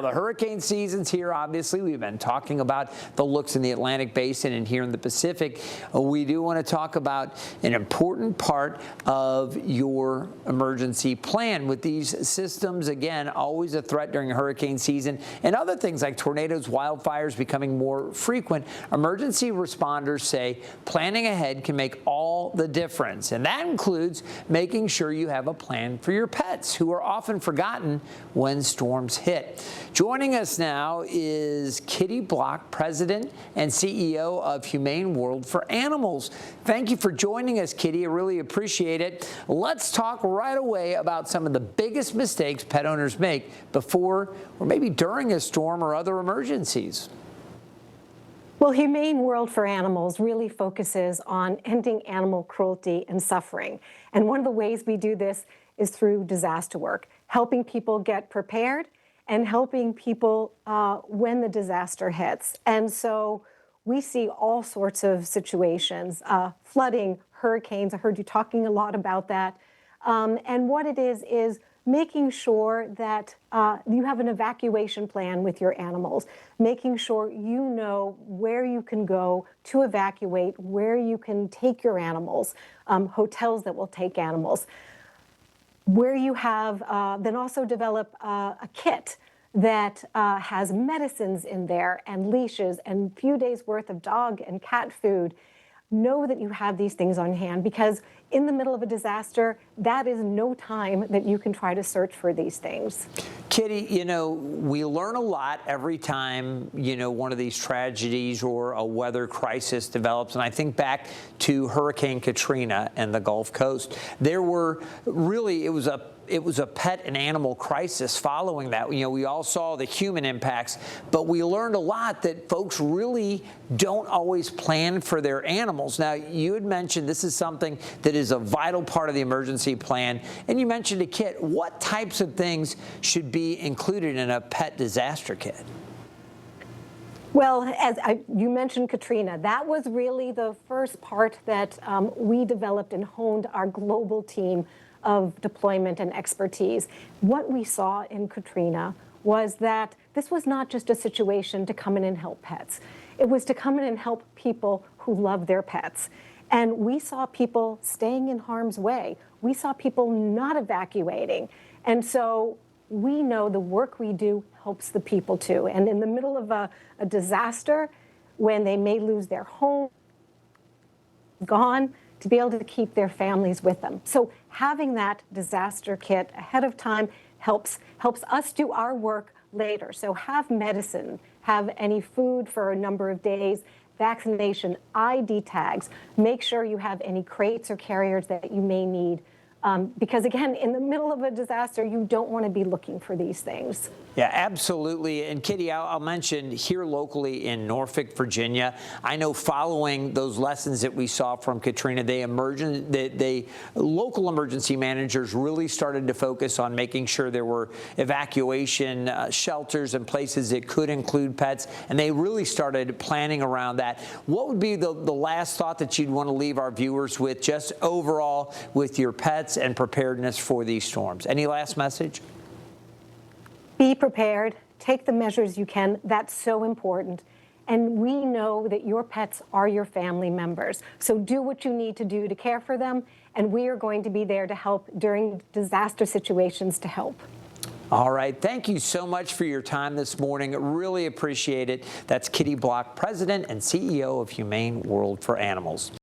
The hurricane season's here, obviously. We've been talking about the looks in the Atlantic Basin and here in the Pacific. We do want to talk about an important part of your emergency plan. With these systems, again, always a threat during hurricane season, and other things like tornadoes, wildfires becoming more frequent. Emergency responders say planning ahead can make all the difference, and that includes making sure you have a plan for your pets, who are often forgotten when storms hit. Joining us now is Kitty Block, President and CEO of Humane World for Animals. Thank you for joining us, Kitty. I really appreciate it. Let's talk right away about some of the biggest mistakes pet owners make before or maybe during a storm or other emergencies. Well, Humane World for Animals really focuses on ending animal cruelty and suffering. And one of the ways we do this is through disaster work, helping people get prepared and helping people when the disaster hits. And so we see all sorts of situations, flooding, hurricanes. I heard you talking a lot about that. And what it is making sure that you have an evacuation plan with your animals, making sure you know where you can go to evacuate, where you can take your animals, hotels that will take animals, where you have then also develop a kit that has medicines in there and leashes and a few days worth of dog and cat food. Know that you have these things on hand, because in the middle of a disaster, that is no time that you can try to search for these things. Kitty, you know, we learn a lot every time, you know, one of these tragedies or a weather crisis develops. And I think back to Hurricane Katrina and the Gulf Coast. There were really, it was a pet and animal crisis following that. You know, we all saw the human impacts, but we learned a lot that folks really don't always plan for their animals. Now, you had mentioned this is something that is a vital part of the emergency plan, and you mentioned a kit. What types of things should be included in a pet disaster kit? Well, you mentioned Katrina, that was really the first part that we developed and honed our global team of deployment and expertise. What we saw in Katrina was that this was not just a situation to come in and help pets. It was to come in and help people who love their pets. And we saw people staying in harm's way. We saw people not evacuating. And so we know the work we do helps the people too. And in the middle of a disaster, when they may lose their home, gone, to be able to keep their families with them. So having that disaster kit ahead of time helps us do our work later. So have medicine, have any food for a number of days, vaccination, ID tags, make sure you have any crates or carriers that you may need. Because again, in the middle of a disaster, you don't want to be looking for these things. Yeah, absolutely. And Kitty, I'll mention here locally in Norfolk, Virginia, I know following those lessons that we saw from Katrina, the local emergency managers really started to focus on making sure there were evacuation shelters and places that could include pets, and they really started planning around that. What would be the last thought that you'd want to leave our viewers with, just overall with your pets and preparedness for these storms? Any last message? Be prepared. Take the measures you can. That's so important. And we know that your pets are your family members. So do what you need to do to care for them. And we are going to be there to help during disaster situations to help. All right. Thank you so much for your time this morning. Really appreciate it. That's Kitty Block, President and CEO of Humane World for Animals.